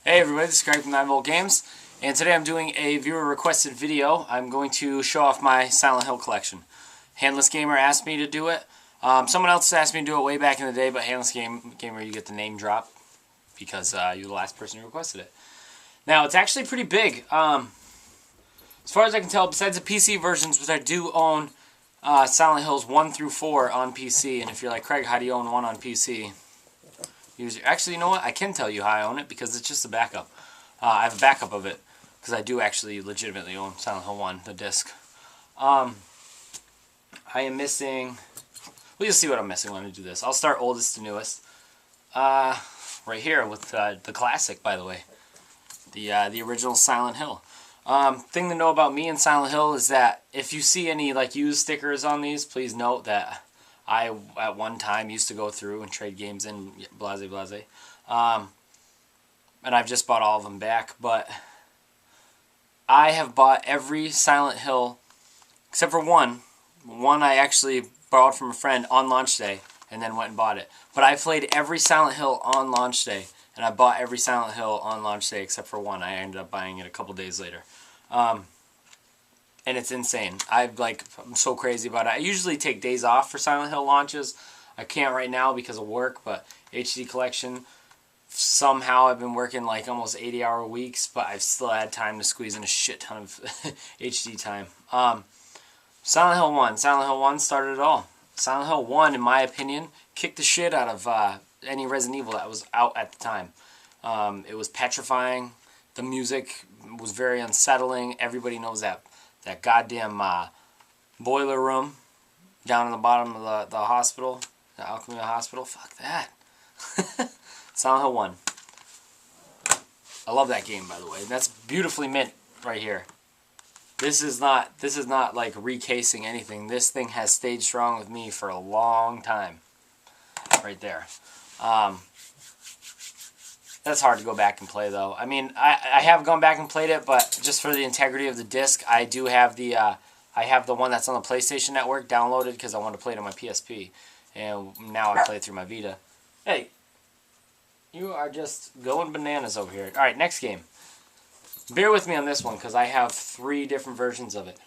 Hey everybody, this is Greg from 9 Volt Games, and today I'm doing a viewer requested video. I'm going to show off my Silent Hill collection. Handless Gamer asked me to do it. Someone else asked me to do it way back in the day, but Handless Gamer, you get the name drop because you're the last person who requested it. Now, it's actually pretty big. As far as I can tell, besides the PC versions, which I do own Silent Hills 1 through 4 on PC, and if you're like, Craig, how do you own one on PC? Actually, you know what? I can tell you how I own it because it's just a backup. I have a backup of it because I do actually legitimately own Silent Hill 1, the disc. I am missing... Well, you'll see what I'm missing when I do this. I'll start oldest to newest. Right here with the classic, by the way. The original Silent Hill. Thing to know about me and Silent Hill is that if you see any like used stickers on these, please note that I, at one time, used to go through and trade games in, blase. And I've just bought all of them back. But I have bought every Silent Hill, except for one. One I actually borrowed from a friend on launch day, and then went and bought it. But I played every Silent Hill on launch day, and I bought every Silent Hill on launch day, except for one. I ended up buying it a couple days later. And it's insane. I'm so crazy about it. I usually take days off for Silent Hill launches. I can't right now because of work, but HD collection, somehow I've been working like almost 80-hour weeks, but I've still had time to squeeze in a shit ton of HD time. Silent Hill 1. Silent Hill 1 started it all. Silent Hill 1, in my opinion, kicked the shit out of any Resident Evil that was out at the time. It was petrifying. The music was very unsettling. Everybody knows that goddamn boiler room down in the bottom of the hospital, the Alchemy Hospital. Fuck that. Silent Hill 1. I love that game, by the way. That's beautifully mint right here. This is not like recasing anything. This thing has stayed strong with me for a long time. Right there. That's hard to go back and play, though. I mean, I have gone back and played it, but just for the integrity of the disc, I do have the one that's on the PlayStation Network downloaded because I wanted to play it on my PSP, and now I play it through my Vita. Hey, you are just going bananas over here. All right, next game. Bear with me on this one because I have 3 different versions of it.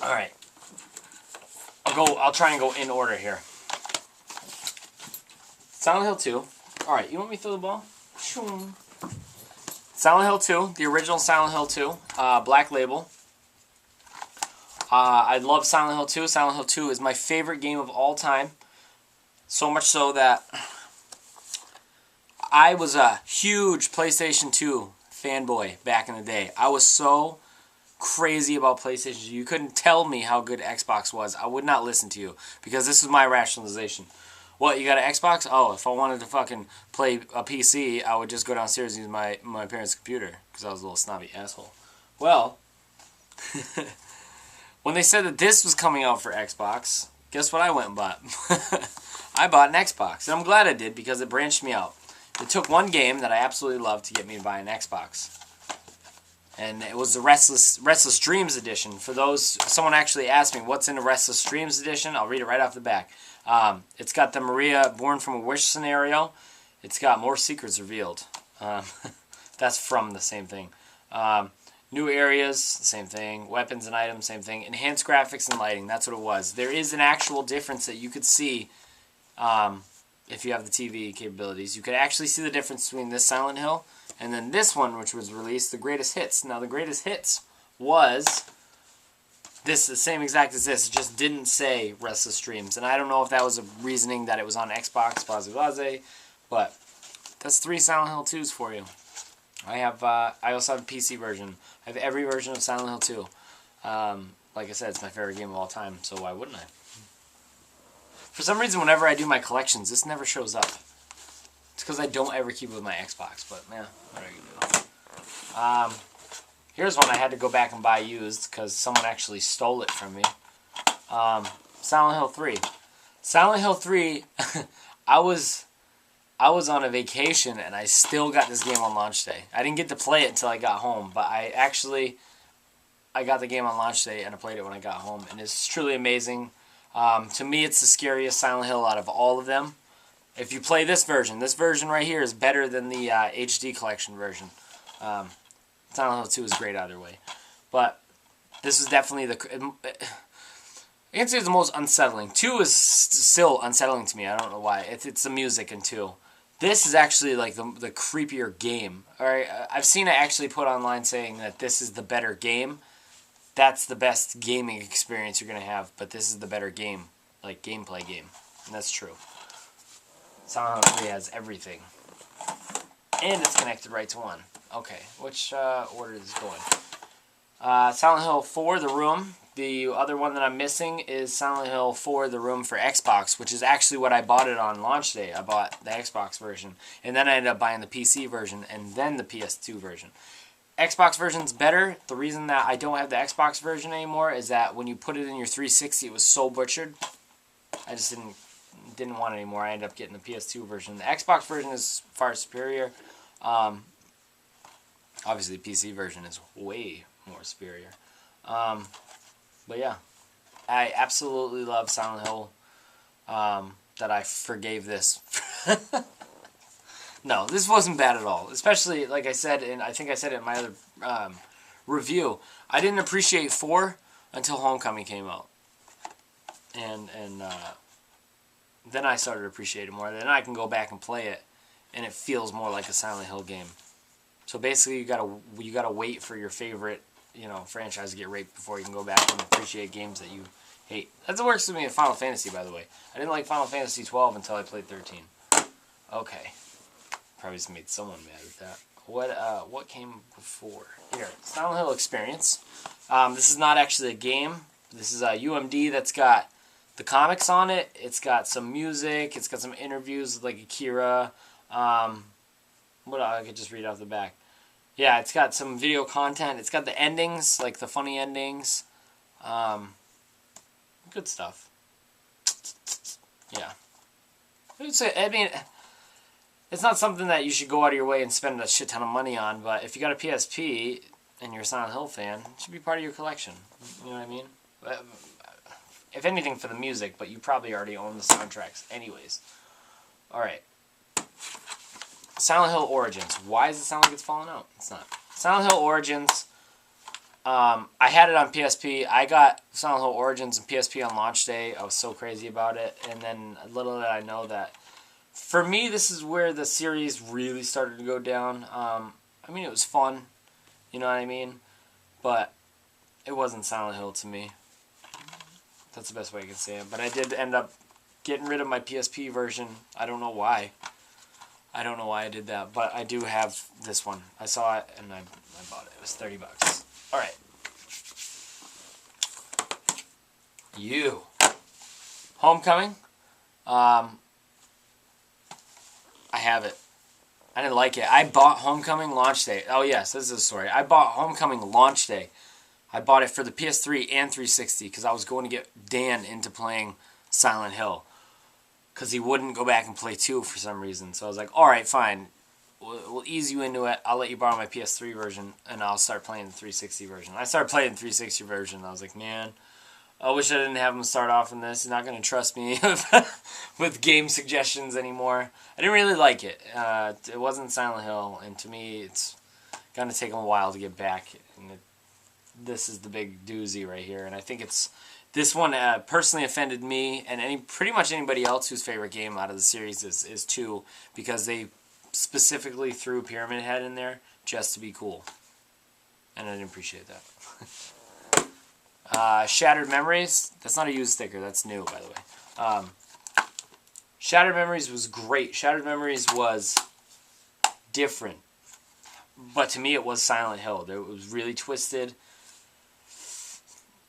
All right, I'll try and go in order here. Silent Hill 2. Alright, you want me to throw the ball? Silent Hill 2, the original Silent Hill 2, Black Label. I love Silent Hill 2. Silent Hill 2 is my favorite game of all time. So much so that I was a huge PlayStation 2 fanboy back in the day. I was so crazy about PlayStation 2. You couldn't tell me how good Xbox was. I would not listen to you because this is my rationalization. What, you got an Xbox? Oh, if I wanted to fucking play a PC, I would just go downstairs and use my parents' computer because I was a little snobby asshole. Well, when they said that this was coming out for Xbox, guess what I went and bought? I bought an Xbox, and I'm glad I did because it branched me out. It took one game that I absolutely loved to get me to buy an Xbox. And it was the Restless Dreams edition. For those, someone actually asked me, what's in the Restless Dreams edition? I'll read it right off the back. It's got the Maria Born from a Wish scenario. It's got more secrets revealed. That's from the same thing. New areas, same thing. Weapons and items, same thing. Enhanced graphics and lighting, that's what it was. There is an actual difference that you could see if you have the TV capabilities. You could actually see the difference between this Silent Hill and then this one, which was released, the Greatest Hits. Now, the Greatest Hits was this, the same exact as this. It just didn't say Restless Dreams. And I don't know if that was a reasoning that it was on Xbox, blase, but that's 3 Silent Hill 2s for you. I also have a PC version. I have every version of Silent Hill 2. Like I said, it's my favorite game of all time, so why wouldn't I? For some reason, whenever I do my collections, this never shows up. It's because I don't ever keep it with my Xbox, but yeah, what are you gonna do? Here's one I had to go back and buy used because someone actually stole it from me. Silent Hill 3. Silent Hill 3, I was on a vacation and I still got this game on launch day. I didn't get to play it until I got home, but I got the game on launch day and I played it when I got home, and it's truly amazing. To me, it's the scariest Silent Hill out of all of them. If you play this version right here is better than the HD collection version. Silent Hill 2 is great either way. But this is definitely I can say it's the most unsettling. 2 is still unsettling to me. I don't know why. It's the music in 2. This is actually like the creepier game. Alright, I've seen it actually put online saying that this is the better game. That's the best gaming experience you're going to have. But this is the better game. Like, gameplay game. And that's true. Silent Hill 3 has everything. And it's connected right to 1. Okay, which order is this going? Silent Hill 4, The Room. The other one that I'm missing is Silent Hill 4, The Room for Xbox, which is actually what I bought it on launch day. I bought the Xbox version, and then I ended up buying the PC version, and then the PS2 version. Xbox version's better. The reason that I don't have the Xbox version anymore is that when you put it in your 360, it was so butchered. I just didn't want it anymore. I ended up getting the PS2 version. The Xbox version is far superior. Obviously, the PC version is way more superior. But yeah, I absolutely love Silent Hill. That I forgave this. No, this wasn't bad at all. Especially, like I said, and I think I said it in my other review, I didn't appreciate 4 until Homecoming came out. And then I started to appreciate it more. Then I can go back and play it, and it feels more like a Silent Hill game. So basically, you gotta wait for your favorite, franchise to get raped before you can go back and appreciate games that you hate. That's what works with me in Final Fantasy, by the way. I didn't like Final Fantasy 12 until I played 13. Okay, probably just made someone mad with that. What came before? Here, Silent Hill Experience. This is not actually a game. This is a UMD that's got the comics on it. It's got some music. It's got some interviews with, like, Akira. What I could just read off the back. Yeah, it's got some video content. It's got the endings, like the funny endings. Good stuff. Yeah. I mean, it's not something that you should go out of your way and spend a shit ton of money on, but if you got a PSP and you're a Silent Hill fan, it should be part of your collection. You know what I mean? If anything, for the music, but you probably already own the soundtracks anyways. Alright. Silent Hill Origins. Why does it sound like it's falling out? It's not. Silent Hill Origins. I had it on PSP. I got Silent Hill Origins and PSP on launch day. I was so crazy about it. And then little did I know that for me, this is where the series really started to go down. I mean, it was fun. You know what I mean? But it wasn't Silent Hill to me. That's the best way I can say it. But I did end up getting rid of my PSP version. I don't know why. I don't know why I did that, but I do have this one. I saw it, and I bought it. It was $30. Alright. Homecoming. I have it. I didn't like it. I bought Homecoming launch day. Oh, yes, this is a story. I bought Homecoming launch day. I bought it for the PS3 and 360 because I was going to get Dan into playing Silent Hill. Because he wouldn't go back and play 2 for some reason. So I was like, alright, fine. We'll ease you into it. I'll let you borrow my PS3 version, and I'll start playing the 360 version. I started playing the 360 version, and I was like, man, I wish I didn't have him start off in this. He's not going to trust me with game suggestions anymore. I didn't really like it. It wasn't Silent Hill, and to me, it's going to take him a while to get back. And this is the big doozy right here, and I think this one personally offended me and pretty much anybody else whose favorite game out of the series is 2, because they specifically threw Pyramid Head in there just to be cool. And I didn't appreciate that. Shattered Memories. That's not a used sticker. That's new, by the way. Shattered Memories was great. Shattered Memories was different. But to me, it was Silent Hill. It was really twisted.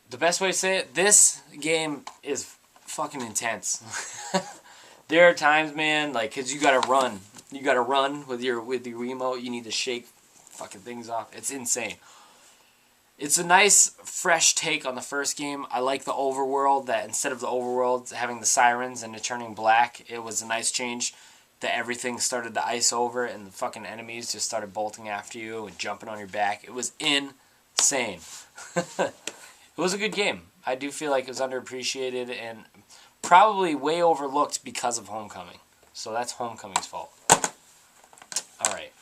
The best way to say it, this game is fucking intense. There are times, man, like, because you gotta run. You gotta run with your remote. You need to shake fucking things off. It's insane. It's a nice, fresh take on the first game. I like the overworld, that instead of the overworld having the sirens and it turning black, it was a nice change that everything started to ice over and the fucking enemies just started bolting after you and jumping on your back. It was insane. It was a good game. I do feel like it was underappreciated and probably way overlooked because of Homecoming. So that's Homecoming's fault. Alright.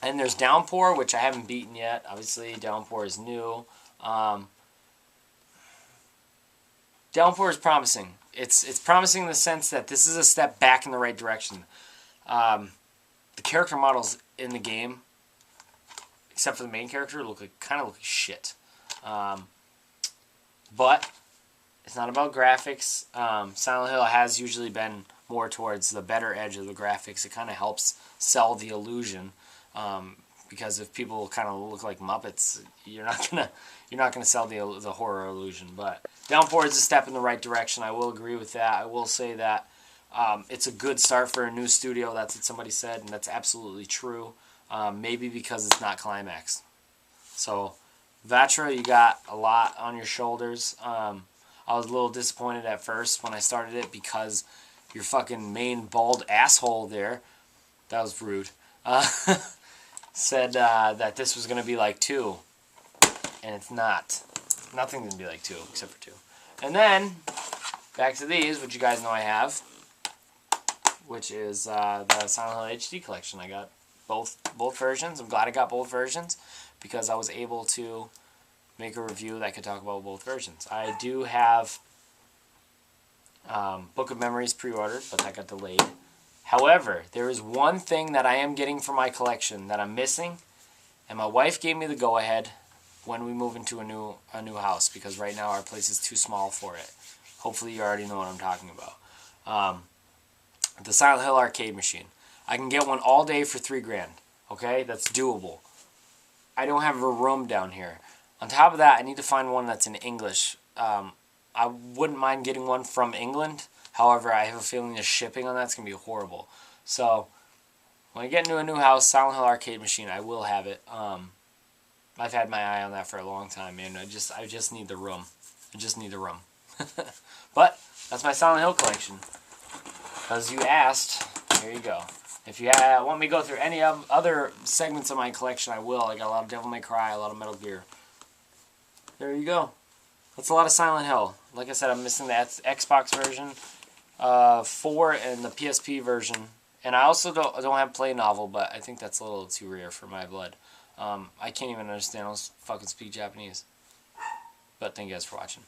And there's Downpour, which I haven't beaten yet. Obviously, Downpour is new. Downpour is promising. It's promising in the sense that this is a step back in the right direction. The character models in the game, except for the main character, kind of look like shit. But it's not about graphics. Silent Hill has usually been more towards the better edge of the graphics. It kind of helps sell the illusion, because if people kind of look like Muppets, you're not gonna sell the horror illusion. But Downpour is a step in the right direction. I will agree with that. I will say that it's a good start for a new studio. That's what somebody said, and that's absolutely true. Maybe because it's not Climax. So, Vatra, you got a lot on your shoulders. I was a little disappointed at first when I started it because your fucking main bald asshole there, that was rude, said that this was going to be like 2. And it's not. Nothing's going to be like 2 except for 2. And then, back to these, which you guys know I have, which is the Silent Hill HD collection. I got both versions. I'm glad I got both versions because I was able to make a review that could talk about both versions. I do have Book of Memories pre-ordered, but that got delayed. However, there is one thing that I am getting for my collection that I'm missing, and my wife gave me the go-ahead when we move into a new house, because right now our place is too small for it. Hopefully you already know what I'm talking about. The Silent Hill arcade machine. I can get one all day for $3,000. Okay, that's doable. I don't have a room down here. On top of that, I need to find one that's in English. I wouldn't mind getting one from England. However, I have a feeling the shipping on that's going to be horrible. So, when I get into a new house, Silent Hill arcade machine, I will have it. I've had my eye on that for a long time, and I just need the room. I just need the room. But, that's my Silent Hill collection. Because you asked, here you go. If you want me to go through any other segments of my collection, I will. I got a lot of Devil May Cry, a lot of Metal Gear. There you go. That's a lot of Silent Hill. Like I said, I'm missing the Xbox version 4 and the PSP version. And I also don't have Play Novel, but I think that's a little too rare for my blood. I can't even understand. I don't fucking speak Japanese. But thank you guys for watching.